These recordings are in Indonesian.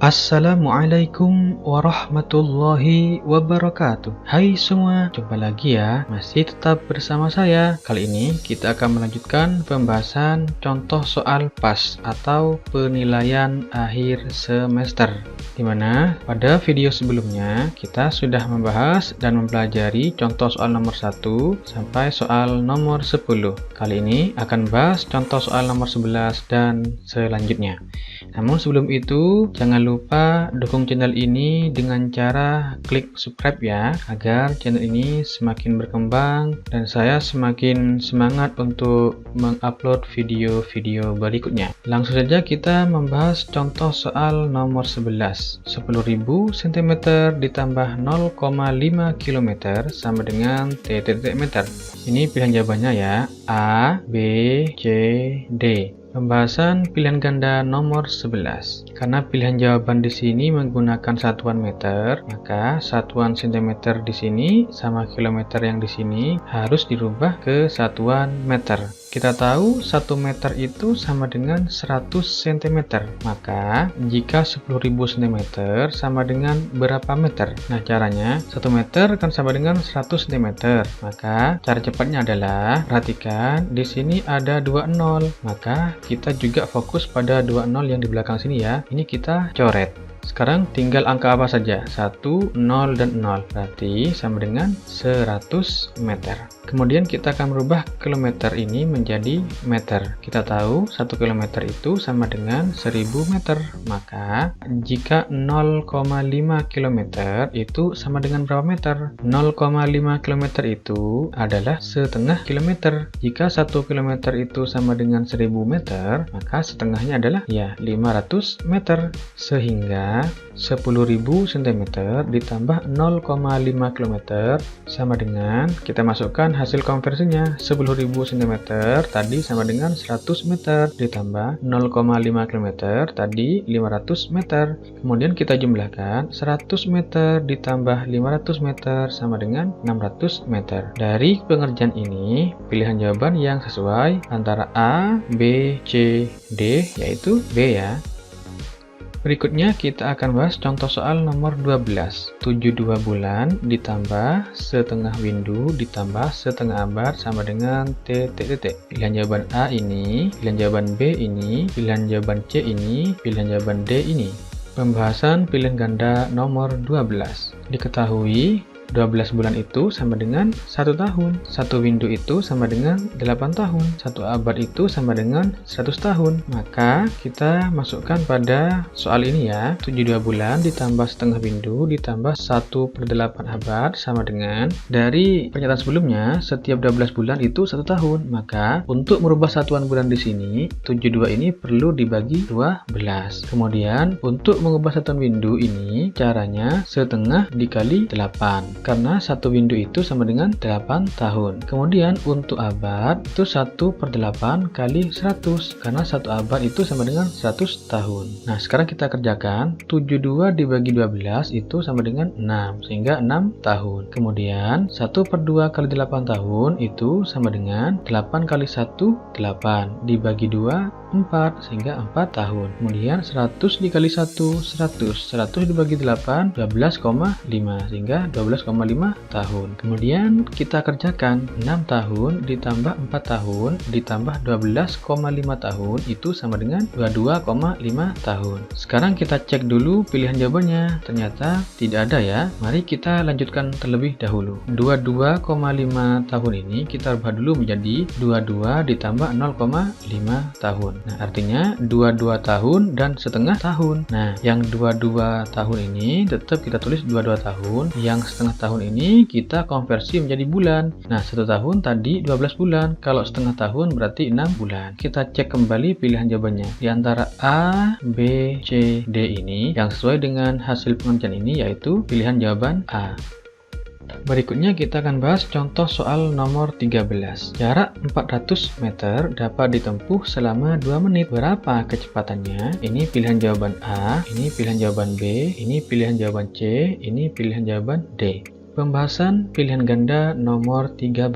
Assalamualaikum warahmatullahi wabarakatuh. Hai semua, jumpa lagi ya. Masih tetap bersama saya. Kali ini kita akan melanjutkan pembahasan contoh soal PAS atau penilaian akhir semester. Dimana pada video sebelumnya kita sudah membahas dan mempelajari contoh soal nomor 1 sampai soal nomor 10. Kali ini akan bahas contoh soal nomor 11 dan selanjutnya. Namun sebelum itu, jangan lupa dukung channel ini dengan cara klik subscribe ya, agar channel ini semakin berkembang dan saya semakin semangat untuk mengupload video-video berikutnya. Langsung saja kita membahas contoh soal nomor 11. 10.000 cm ditambah 0,5 km sama dengan T meter. Ini pilihan jawabannya ya, A, B, C, D. Pembahasan pilihan ganda nomor 11. Karena pilihan jawaban di sini menggunakan satuan meter, maka satuan cm di sini sama kilometer yang di sini harus dirubah ke satuan meter. Kita tahu 1 meter itu sama dengan 100 cm. Maka jika 10.000 cm sama dengan berapa meter? Nah, caranya 1 meter kan sama dengan 100 cm. Maka cara cepatnya adalah perhatikan di sini ada 2 nol. Maka kita juga fokus pada 2 nol yang di belakang sini ya. Ini kita coret. Sekarang tinggal angka apa saja? 1, 0, dan 0. Berarti sama dengan 100 meter. Kemudian kita akan merubah kilometer ini menjadi meter. Kita tahu 1 kilometer itu sama dengan 1000 meter. Maka jika 0,5 km itu sama dengan berapa meter? 0,5 km itu adalah setengah kilometer. Jika 1 km itu sama dengan 1000 meter, maka setengahnya adalah ya 500 meter. Sehingga 10.000 cm ditambah 0,5 km sama dengan, kita masukkan hasil konversinya, 10.000 cm tadi sama dengan 100 meter ditambah 0,5 km tadi 500 meter. Kemudian kita jumlahkan 100 meter ditambah 500 meter sama dengan 600 meter. Dari pengerjaan ini, pilihan jawaban yang sesuai antara A, B, C, D, yaitu B ya. Berikutnya kita akan bahas contoh soal nomor 12. 72 bulan ditambah setengah windu ditambah setengah abad sama dengan T. Pilihan jawaban A ini, pilihan jawaban B ini, pilihan jawaban C ini, pilihan jawaban D ini. Pembahasan pilihan ganda nomor 12. Diketahui 12 bulan itu sama dengan 1 tahun. 1 windu itu sama dengan 8 tahun. 1 abad itu sama dengan 100 tahun. Maka kita masukkan pada soal ini ya. 72 bulan ditambah setengah windu ditambah 1/8 abad sama dengan, dari pernyataan sebelumnya setiap 12 bulan itu 1 tahun. Maka untuk merubah satuan bulan di sini 72 ini perlu dibagi 12. Kemudian untuk mengubah satuan windu ini caranya setengah dikali 8. Karena 1 windu itu sama dengan 8 tahun. Kemudian untuk abad itu 1/8 kali 100. Karena 1 abad itu sama dengan 100 tahun. Nah, sekarang kita kerjakan. 72 dibagi 12 itu sama dengan 6. Sehingga 6 tahun. Kemudian 1/2 kali 8 tahun itu sama dengan 8 kali 1, 8. Dibagi 2, 4. Sehingga 4 tahun. Kemudian 100 dikali 1, 100. 100 dibagi 8, 12,5. Sehingga 12,5 tahun. Kemudian kita kerjakan 6 tahun ditambah 4 tahun ditambah 12,5 tahun itu sama dengan 22,5 tahun. Sekarang kita cek dulu pilihan jawabannya. Ternyata tidak ada ya. Mari kita lanjutkan terlebih dahulu. 22,5 tahun ini kita rubah dulu menjadi 22 ditambah 0,5 tahun. Nah, artinya 22 tahun dan setengah tahun. Nah, yang 22 tahun ini tetap kita tulis 22 tahun. Yang setengah tahun ini kita konversi menjadi bulan. Nah, 1 tahun tadi 12 bulan. Kalau setengah tahun berarti 6 bulan. Kita cek kembali pilihan jawabannya. Di antara A, B, C, D ini yang sesuai dengan hasil pengerjaan ini yaitu pilihan jawaban A. Berikutnya kita akan bahas contoh soal nomor 13. Jarak 400 meter dapat ditempuh selama 2 menit. Berapa kecepatannya? Ini pilihan jawaban A, ini pilihan jawaban B, ini pilihan jawaban C, ini pilihan jawaban D. Pembahasan pilihan ganda nomor 13.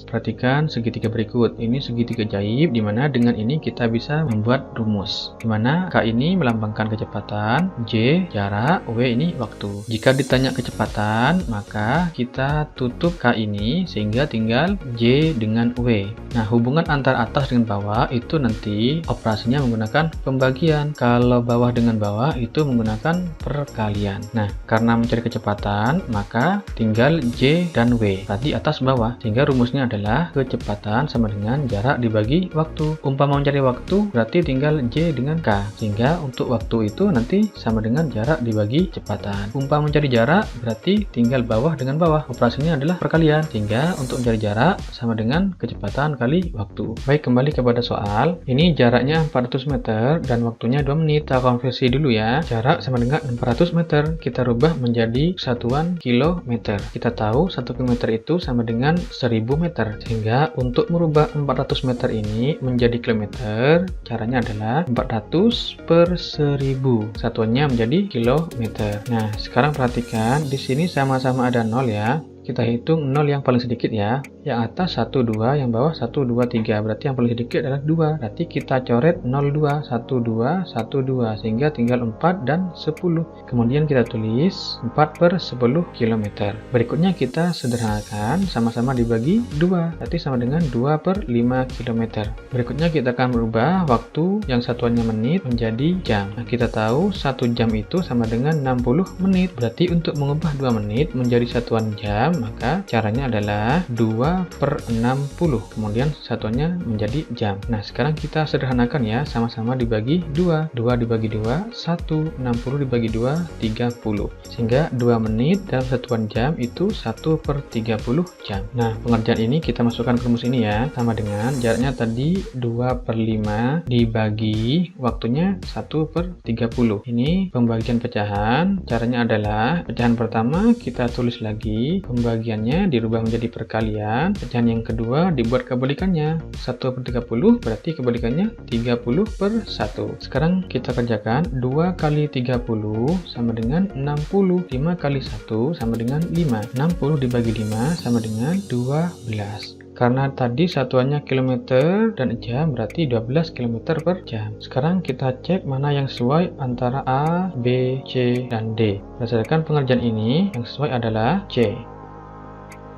Perhatikan segitiga berikut. Ini segitiga ajaib di mana dengan ini kita bisa membuat rumus. Di mana K ini melambangkan kecepatan, J jarak, W ini waktu. Jika ditanya kecepatan, maka kita tutup K ini sehingga tinggal J dengan W. Nah, hubungan antara atas dengan bawah itu nanti operasinya menggunakan pembagian. Kalau bawah dengan bawah itu menggunakan perkalian. Nah, karena mencari kecepatan, maka tinggal J dan W, berarti atas bawah, sehingga rumusnya adalah kecepatan sama dengan jarak dibagi waktu. Umpama mencari waktu berarti tinggal J dengan K, sehingga untuk waktu itu nanti sama dengan jarak dibagi kecepatan. Umpama mencari jarak berarti tinggal bawah dengan bawah, operasinya adalah perkalian, sehingga untuk mencari jarak sama dengan kecepatan kali waktu. Baik, kembali kepada soal. Ini jaraknya 400 meter dan waktunya 2 menit. Kita konversi dulu ya. Jarak sama dengan 400 meter, kita rubah menjadi satuan kilometer. Kita tahu 1 km itu sama dengan 1000 meter. Sehingga untuk merubah 400 meter ini menjadi kilometer, caranya adalah 400 per 1000. Satuannya menjadi kilometer. Nah, sekarang perhatikan di sini sama-sama ada 0 ya. Kita hitung 0 yang paling sedikit ya. Yang atas 1, 2, yang bawah 1, 2, 3. Berarti yang paling sedikit adalah 2. Berarti kita coret 02, 12, 12. Sehingga tinggal 4 dan 10. Kemudian kita tulis 4 per 10 km. Berikutnya kita sederhanakan, sama-sama dibagi 2. Berarti sama dengan 2 per 5 km. Berikutnya kita akan merubah waktu yang satuannya menit menjadi jam. Nah, kita tahu 1 jam itu sama dengan 60 menit. Berarti untuk mengubah 2 menit menjadi satuan jam, maka caranya adalah 2 per 60, kemudian satuannya menjadi jam. Nah, sekarang kita sederhanakan ya, sama-sama dibagi 2. 2 dibagi 2, 1. 60 dibagi 2, 30. Sehingga 2 menit dalam satuan jam itu 1 per 30 jam. Nah, pengerjaan ini kita masukkan ke rumus ini ya, sama dengan jaraknya tadi 2 per 5 dibagi waktunya 1 per 30. Ini pembagian pecahan. Caranya adalah pecahan pertama kita tulis lagi, pembagiannya dirubah menjadi perkalian, pecahan yang kedua dibuat kebalikannya, 1 per 30 berarti kebalikannya 30 per 1. Sekarang kita kerjakan, 2 kali 30 sama dengan 60, 5 kali 1 sama dengan 5, 60 dibagi 5 sama dengan 12. Karena tadi satuannya kilometer dan jam, berarti 12 km per jam. Sekarang kita cek mana yang sesuai antara A, B, C, dan D. Berdasarkan pengerjaan ini, yang sesuai adalah C.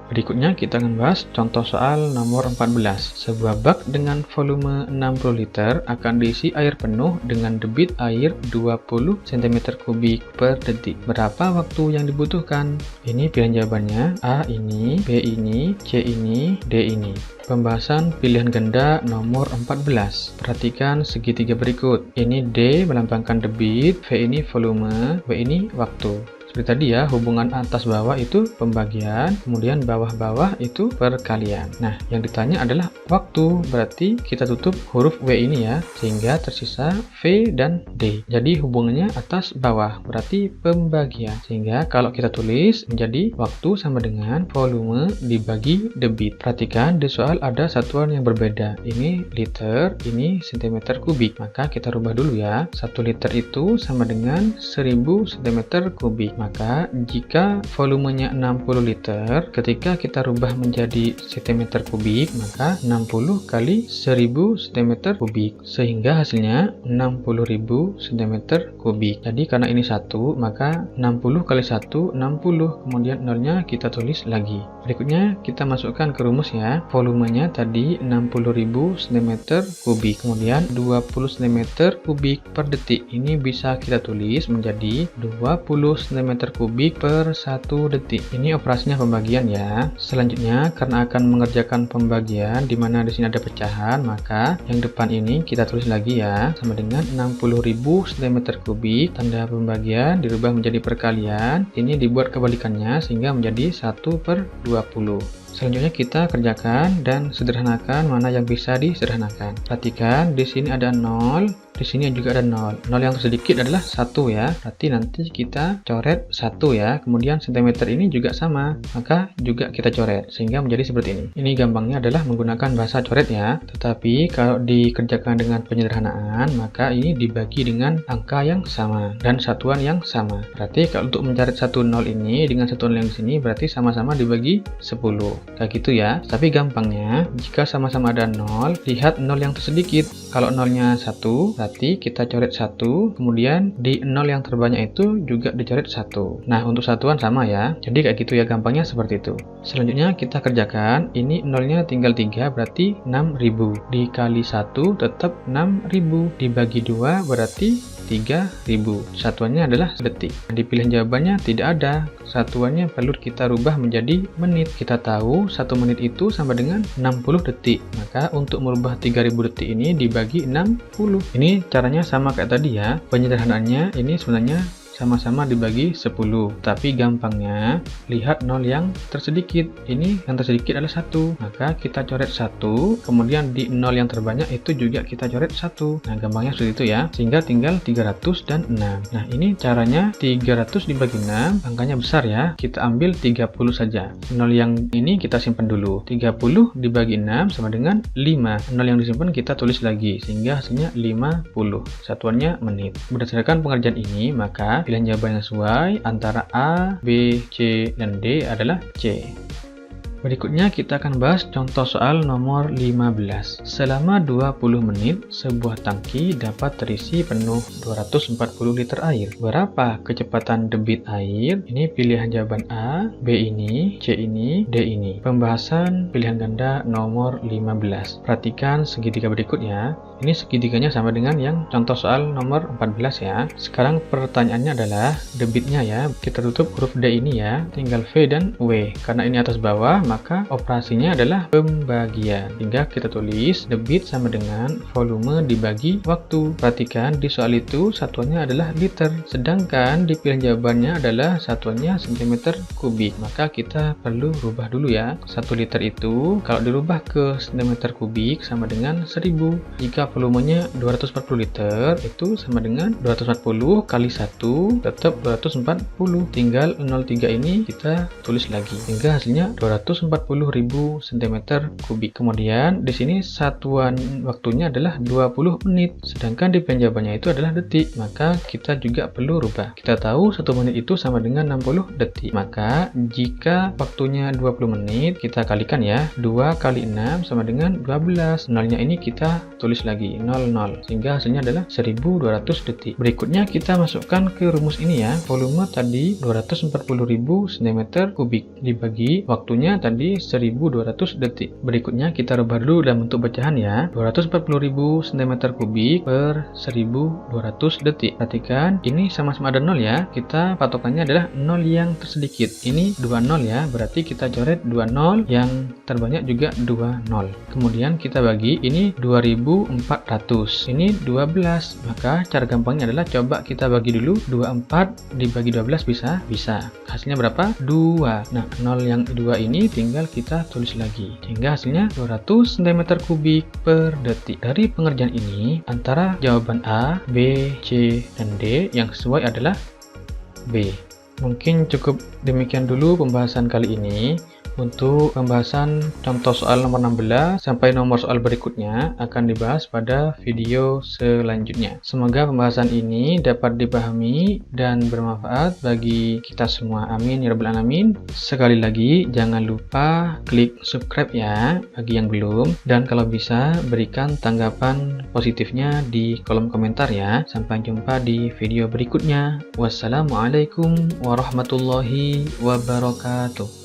Berikutnya kita akan bahas contoh soal nomor 14. Sebuah bak dengan volume 60 liter akan diisi air penuh dengan debit air 20 cm3 per detik. Berapa waktu yang dibutuhkan? Ini pilihan jawabannya, A ini, B ini, C ini, D ini. Pembahasan pilihan ganda nomor 14. Perhatikan segitiga berikut. Ini D melambangkan debit, V ini volume, W ini waktu. Seperti tadi ya, hubungan atas bawah itu pembagian, kemudian bawah-bawah itu perkalian. Nah, yang ditanya adalah waktu, berarti kita tutup huruf W ini ya, sehingga tersisa V dan D. Jadi hubungannya atas bawah, berarti pembagian. Sehingga kalau kita tulis menjadi waktu sama dengan volume dibagi debit. Perhatikan di soal ada satuan yang berbeda. Ini liter, ini cm3. Maka kita rubah dulu ya. 1 liter itu sama dengan 1000 cm3. Maka jika volumenya 60 liter, ketika kita rubah menjadi cm3, maka 60 kali 1000 cm3, sehingga hasilnya 60.000 cm3. Jadi karena ini 1, maka 60 kali 1, 60, kemudian nolnya kita tulis lagi. Berikutnya kita masukkan ke rumus ya. Volumenya tadi 60.000 cm3, kemudian 20 cm3 per detik. Ini bisa kita tulis menjadi 20 cm3 per 1 detik. Ini operasinya pembagian ya. Selanjutnya, karena akan mengerjakan pembagian di mana di sini ada pecahan, maka yang depan ini kita tulis lagi ya, sama dengan 60.000 cm3. Tanda pembagian dirubah menjadi perkalian. Ini dibuat kebalikannya sehingga menjadi 1 per 20. Selanjutnya kita kerjakan dan sederhanakan mana yang bisa disederhanakan. Perhatikan di sini ada 0, di sini juga ada 0. 0 yang tersedikit adalah 1 ya. Berarti nanti kita coret 1 ya. Kemudian sentimeter ini juga sama, maka juga kita coret sehingga menjadi seperti ini. Ini gampangnya adalah menggunakan bahasa coret ya. Tetapi kalau dikerjakan dengan penyederhanaan, maka ini dibagi dengan angka yang sama dan satuan yang sama. Berarti kalau untuk mencoret 1 0 ini dengan satuan yang di sini berarti sama-sama dibagi 10. Kayak gitu ya. Tapi gampangnya jika sama-sama ada 0, lihat 0 yang tersedikit. Kalau 0-nya 1, berarti kita coret 1, kemudian di 0 yang terbanyak itu juga dicoret 1. Nah, untuk satuan sama ya. Jadi kayak gitu ya, gampangnya seperti itu. Selanjutnya kita kerjakan, ini 0-nya tinggal 3, berarti 6.000. Dikali 1 tetap 6.000. Dibagi 2 berarti 3.000. Satuannya adalah detik. Di pilihan jawabannya tidak ada. Satuannya perlu kita rubah menjadi menit. Kita tahu 1 menit itu sama dengan 60 detik. Maka untuk merubah 3000 detik ini dibagi 60. Ini caranya sama kayak tadi ya. Penyederhanaannya ini sebenarnya sama-sama dibagi 10, tapi gampangnya lihat 0 yang tersedikit. Ini yang tersedikit adalah 1, maka kita coret 1, kemudian di 0 yang terbanyak itu juga kita coret 1. Nah, gampangnya seperti itu ya, sehingga tinggal 300 dan 6. Nah, ini caranya 300 dibagi 6, angkanya besar ya, kita ambil 30 saja. 0 yang ini kita simpan dulu, 30 dibagi 6 sama dengan 5. 0 yang disimpan kita tulis lagi, sehingga hasilnya 50. Satuannya menit. Berdasarkan pengerjaan ini, maka pilihan jawaban yang sesuai antara A, B, C, dan D adalah C. Berikutnya kita akan bahas contoh soal nomor 15. Selama 20 menit, sebuah tangki dapat terisi penuh 240 liter air. Berapa kecepatan debit air? Ini pilihan jawaban A, B ini, C ini, D ini. Pembahasan pilihan ganda nomor 15. Perhatikan segitiga berikut ya. Ini segitiganya sama dengan yang contoh soal nomor 14 ya. Sekarang pertanyaannya adalah debitnya ya. Kita tutup huruf D ini ya. Tinggal V dan W. Karena ini atas bawah, maka operasinya adalah pembagian. Hingga kita tulis debit sama dengan volume dibagi waktu. Perhatikan di soal itu satuannya adalah liter. Sedangkan di pilihan jawabannya adalah satuannya cm kubik. Maka kita perlu rubah dulu ya. 1 liter itu kalau dirubah ke cm kubik sama dengan 1000. Jika volumenya 240 liter itu sama dengan 240 kali 1 tetap 240. Tinggal 03 ini kita tulis lagi hingga hasilnya 240.000 cm kubik. Kemudian di sini satuan waktunya adalah 20 menit. Sedangkan di penjawabannya itu adalah detik. Maka kita juga perlu rubah. Kita tahu 1 menit itu sama dengan 60 detik. Maka jika waktunya 20 menit kita kalikan ya. 2 kali 6 sama dengan 12. Nolnya ini kita tulis lagi 00 sehingga hasilnya adalah 1200 detik. Berikutnya kita masukkan ke rumus ini ya. Volume tadi 240.000 cm kubik dibagi waktunya tadi 1200 detik. Berikutnya kita rubah dulu dalam bentuk pecahan ya. 240.000 cm kubik per 1200 detik. Perhatikan ini sama-sama ada 0 ya. Kita patokannya adalah 0 yang tersedikit. Ini 20 ya. Berarti kita coret 20, yang terbanyak juga 20. Kemudian kita bagi ini 2400. Ini 12. Maka cara gampangnya adalah coba kita bagi dulu. 24 dibagi 12 bisa? Bisa. Hasilnya berapa? 2. Nah, 0 yang 2 ini tinggal kita tulis lagi. Sehingga hasilnya 200 cm kubik per detik. Dari pengerjaan ini, antara jawaban A, B, C, dan D yang sesuai adalah B. Mungkin cukup demikian dulu pembahasan kali ini. Untuk pembahasan contoh soal nomor 16 sampai nomor soal berikutnya akan dibahas pada video selanjutnya. Semoga pembahasan ini dapat dipahami dan bermanfaat bagi kita semua. Amin ya rabbal alamin. Sekali lagi jangan lupa klik subscribe ya bagi yang belum, dan kalau bisa berikan tanggapan positifnya di kolom komentar ya. Sampai jumpa di video berikutnya. Wassalamualaikum warahmatullahi wabarakatuh.